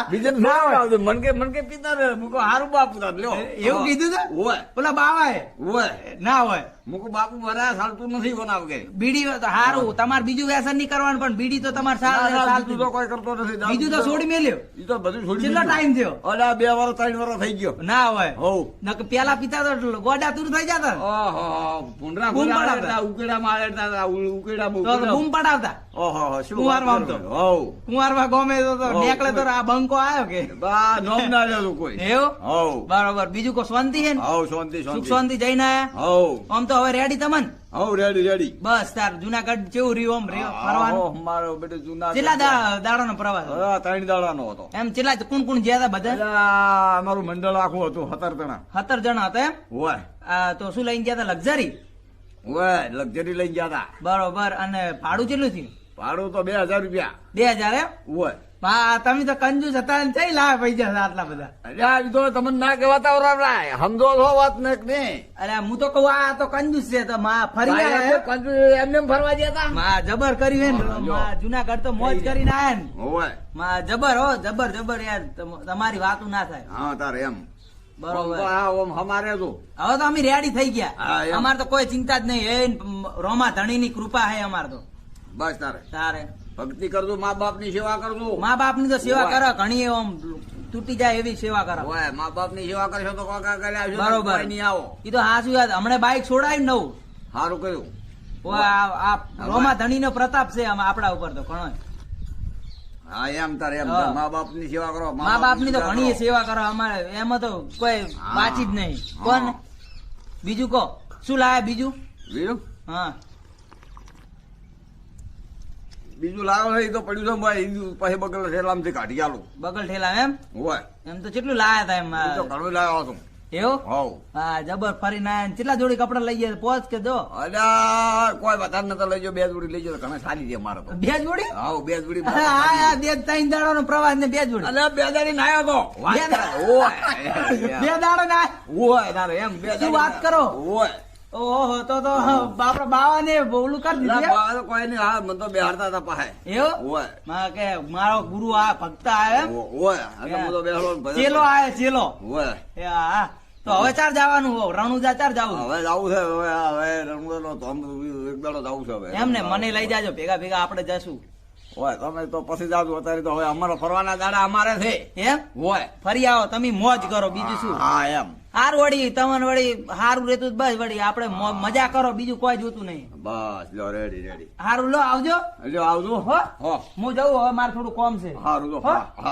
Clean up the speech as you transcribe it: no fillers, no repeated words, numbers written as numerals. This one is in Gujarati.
બીજે ના હોય. મન કે પીતા ને મુકો હારું બાપુ તા લ્યો એવું કીધું છે ઓય પેલા બાવાએ ઓય ના હોય મુકો બાપુ વરા સાલતું નથી બનાવ કે બીડી તો હારું તમારે બીજું વ્યસન નહીં કરવાનું પણ બીડી તો તમારે બીજું તો કોઈ કરતો નથી બીજું તો છોડી મેલ્યો ઈ તો બધું છોડી કેટલો ટાઈમ થયો અલા 2 વર્ષ 3 વર્ષ થઈ ગયો ના હોય હોવ નકર પેલા પીતા તો ગોડા તુર થઈ જતા ઓહો ભૂંડરા બૂમ ભૂંડરા પડાવતા. ઉકેડા મારતા ઉકેડા તો બૂમ પડાવતા ઓહો શું કુંવારમાં વાત તો. કરો? હોવ કુંવારમાં ગમે તો હોવ. નેકળે તો આ બંકો આવ્યો કે બા નોમ ના લેતું કોઈ એવું હોવ બરોબર બીજું કો શાંતિ છે ને હોવ શાંતિ સુખ શાંતિ શાંતિ જઈને આયા હોવ આમ તો હવે રેડી તમન હોવ રેડી રેડી બસ તાર જુનાગઢ કેવું રહ્યું આમ ફરવાનું મારો બેટો જૂના કેટલા દાડાનો પ્રવાસ હતો? 3 દાડાનો હતો એમ કેટલા કોણ કોણ ગયા હતા બધા અલા, અમારું મંડળ આખું હતું 17 જણા 17 જણા હતા એમ હોય આ તો શું લઈને ગયા હતા લક્ઝરી હોય લક્ઝરી લઈ ગયા હતા બરોબર અને ભાડું કેટલું થયું ભાડું તો 2000 રૂપિયા 2000 એમ હોય હા તમે તો કંજૂસ હતા ને ચઈ લાવે પૈસા આટલા બધા અલ્યા ઈ તો તમને ના કહેવાતા વરાવરાય સમજો છો વાત ને કે નહીં અરે હું તો કહું આ તો કંજૂસ છે તો માં ફરી આયા એમ? એમને એમ ફરવા ગયા હતા માં જબર કર્યું હે ને માં જુનાગઢ તો મોજ કરીને આયા ને હોય માં જબર હો જબર જબર યાર તમારી વાતું ના થાય હા તારે એમ બરોબર હા ઓમ હમારે તો હવે તો અમે રેડી થઈ હા, ગયા એમ. અમારે તો કોઈ ચિંતા જ નહીં એ રોમા ધણી ની કૃપા હે અમારે તો બસ તારે તારે ભક્તિ કરજો મા બાપ ની સેવા કરજો મા બાપ ની તો સેવા હોય. કરો ઘણી આમ તૂટી જાય એવી સેવા કરો હોય મા બાપ ની સેવા કરશો તો કાકા કરે આવશો તો બરોબર. કોઈ નહીં આવો એ તો હાસુ યાદ હમણાં બાઈક છોડાયું નવું સારું કર્યું ઓય આ રોમા ધણી નો પ્રતાપ છે આપડા ઉપર તો ઘણો હા એમ તારે એમ હા. મા બાપ ની સેવા કરો મા બાપ ની તો સેવા ઘણી કરો. સેવા કરો અમારે એમાં તો કોઈ હા. વાંચી જ નહીં હા. કોણ બીજું કહો શું લાયા બીજું બીજું હા બીજું લાવો છે ઈ તો પડ્યું છે ભાઈ ઈ પછી બગલ રેલામથી કાઢી આલું બગલ ઠેલા એમ હોય એમ તો કેટલું લાયા હતા એમ ઈ તો ઘણું લાવ્યો છું એવું હોવ હા જબર ફરીને આયા ને કેટલા જોડી કપડા લઈ ગયા પહોંચ કે જો અલ્યા કોઈ વધારે નતો લઈ જાઓ 2 જોડી લઈ જાઓ ઘણા સારી છે મારે તો બે જોડી હાવ 2 જોડી હા હા બે ત્રણ દાડો નો પ્રવાસ ને બે જોડી અલ્યા 2 દાડી નાયો તો વાત બે કરે. ઓય બે દાડો ના ઓય તારે એમ 2 શું વાત કરો? ઓય ઓહો તો બાપડા બાવા ને બોલું કરી અલ્યા દીધું બા તો કોઈ નહીં હા મને તો બેહાડતા હતા પાહે એમ? એવું ઓય માં કે મારો ગુરુ આ ભક્ત આવ્યો એમ ઓય એટલે હું તો બેહાડો ને ભજન ચેલો કરું. આવ્યો ચેલો ઓય એ હા તો હવે ચાર જવાનું હો રણુજા ચાર જવું હવે જાવું છે હવે રણુદાનો ધોમ એક દાડો જાવું છે હવે એમ ને મને લઈ જાજો ભેગા ભેગા આપણે જશું ઓય તમે તો પછી જાજો અત્યારે તો હવે અમારા ફરવાના દાડા અમારે છે એમ ઓય ફરી આવો તમે મોજ કરો બીજું શું હા એમ હારું વળી તમને વળી હારું રહેતું જ બસ વળી આપણે મજા કરો બીજું કોઈ જોતું નહીં બસ લો રેડી રેડી હારું લો આવજો લ્યો આવજો હો હો હું જઉં હવે મારે થોડું કોમ છે સારું તો હો? હા હા